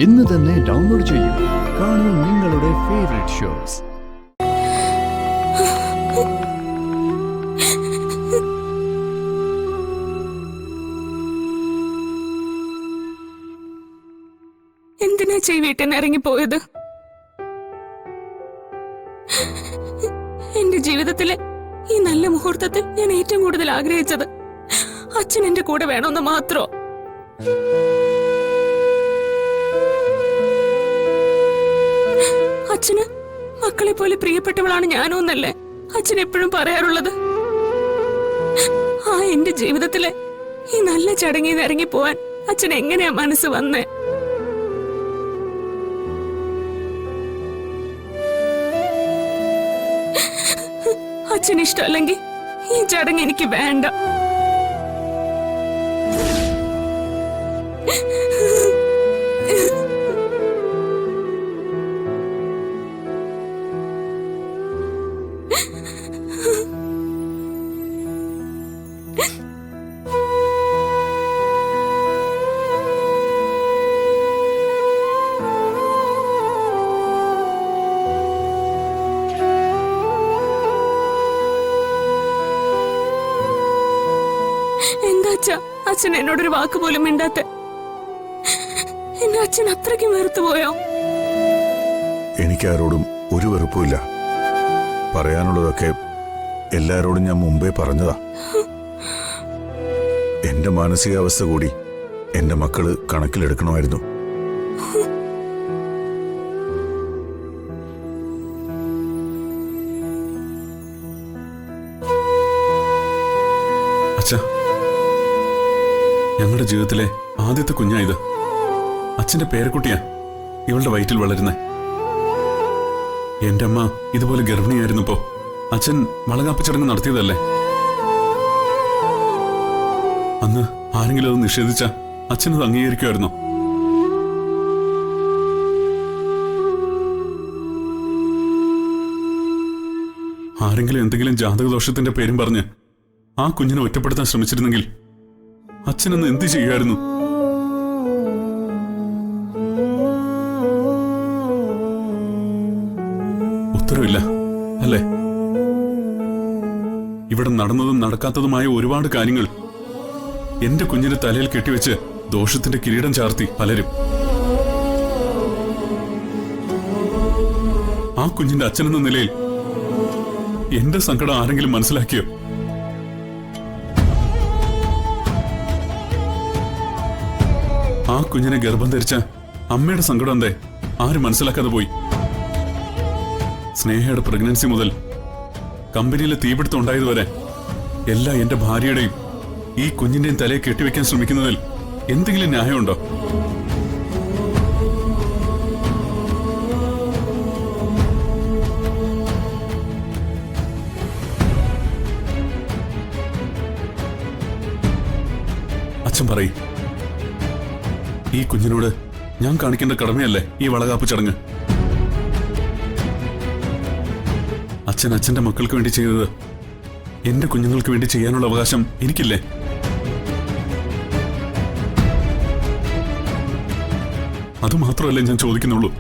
ഇന്ന് തന്നെ ഡൗൺലോഡ് ചെയ്യൂ. കാണൂ നിങ്ങളുടെ ഫേവറേറ്റ് ഷോസ്. എന്തിനാ വീട്ടിൽ നിന്ന് ഇറങ്ങിപ്പോയത്? എന്റെ ജീവിതത്തിലെ ഈ നല്ല മുഹൂർത്തത്തിൽ ഞാൻ ഏറ്റവും കൂടുതൽ ആഗ്രഹിച്ചത് അച്ഛൻ എന്റെ കൂടെ വേണമെന്ന് മാത്രോ. അച്ഛന് മക്കളെ പോലെ പ്രിയപ്പെട്ടവളാണ് ഞാനോ എന്നല്ലേ അച്ഛൻ എപ്പോഴും പറയാറുള്ളത്. ആ എന്റെ ജീവിതത്തിലെ ഈ നല്ല ചടങ്ങിൽ നിന്ന് ഇറങ്ങിപ്പോവാൻ അച്ഛൻ എങ്ങനെയാ മനസ്സ് വന്നേ? അച്ഛന് ഇഷ്ടമല്ലെങ്കിൽ ഈ ചടങ്ങ് എനിക്ക് വേണ്ട. അച്ഛൻ എന്നോടൊരു വാക്ക് പോലും മിണ്ടാത്ത എന്നെ അച്ഛൻ അത്രയ്ക്കും വെറുത്തുപോയോ? എനിക്കാരോടും ഒരു വെറുപ്പുമില്ല. പറയാനുള്ളതൊക്കെ എല്ലാരോടും ഞാൻ മുമ്പേ പറഞ്ഞതാ. എന്റെ മാനസികാവസ്ഥ കൂടി എന്റെ മക്കള് കണക്കിലെടുക്കണമായിരുന്നു. അച്ഛാ, ഞങ്ങളുടെ ജീവിതത്തിലെ ആദ്യത്തെ കുഞ്ഞായത്. അച്ഛന്റെ പേരക്കുട്ടിയാ ഇവളുടെ വയറ്റിൽ വളരുന്നേ. എന്റെ അമ്മ ഇതുപോലെ ഗർഭിണിയായിരുന്നപ്പോ അച്ഛൻ വളകാപ്പ് ചടങ്ങ് നടത്തിയതല്ലേ. അന്ന് ആരെങ്കിലും അത് നിഷേധിച്ച അച്ഛനത് അംഗീകരിക്കുമായിരുന്നോ? ആരെങ്കിലും എന്തെങ്കിലും ജാതകദോഷത്തിന്റെ പേരും പറഞ്ഞ് ആ കുഞ്ഞിനെ ഒറ്റപ്പെടുത്താൻ ശ്രമിച്ചിരുന്നെങ്കിൽ അച്ഛനെന്ന് എന്ത് ചെയ്യുമായിരുന്നു? ഉത്തരവില്ല അല്ലേ? ഇവിടെ നടന്നതും നടക്കാത്തതുമായ ഒരുപാട് കാര്യങ്ങൾ എന്റെ കുഞ്ഞിന്റെ തലയിൽ കെട്ടിവെച്ച് ദോഷത്തിന്റെ കിരീടം ചാർത്തി പലരും. ആ കുഞ്ഞിന്റെ അച്ഛനെന്ന നിലയിൽ എന്റെ സങ്കടം ആരെങ്കിലും മനസ്സിലാക്കിയോ? ആ കുഞ്ഞിനെ ഗർഭം ധരിച്ച അമ്മയുടെ സങ്കടം എന്തേ ആരും മനസ്സിലാക്കാതെ പോയി? സ്നേഹയുടെ പ്രഗ്നൻസി മുതൽ കമ്പനിയിലെ തീപിടുത്തം ഉണ്ടായതുവരെ എല്ലാം എന്റെ ഭാര്യയുടെയും ഈ കുഞ്ഞിന്റെയും തലയെ കെട്ടിവെക്കാൻ ശ്രമിക്കുന്നതിൽ എന്തെങ്കിലും ന്യായമുണ്ടോ? അച്ഛൻ പറയും, ഈ കുഞ്ഞിനോട് ഞാൻ കാണിക്കേണ്ട കടമയല്ലേ ഈ വളകാപ്പ് ചടങ്ങ്? അച്ഛൻ അച്ഛന്റെ മക്കൾക്ക് വേണ്ടി ചെയ്തത് എന്റെ കുഞ്ഞുങ്ങൾക്ക് വേണ്ടി ചെയ്യാനുള്ള അവകാശം എനിക്കില്ലേ? അതുമാത്രമല്ലേ ഞാൻ ചോദിക്കുന്നുള്ളൂ.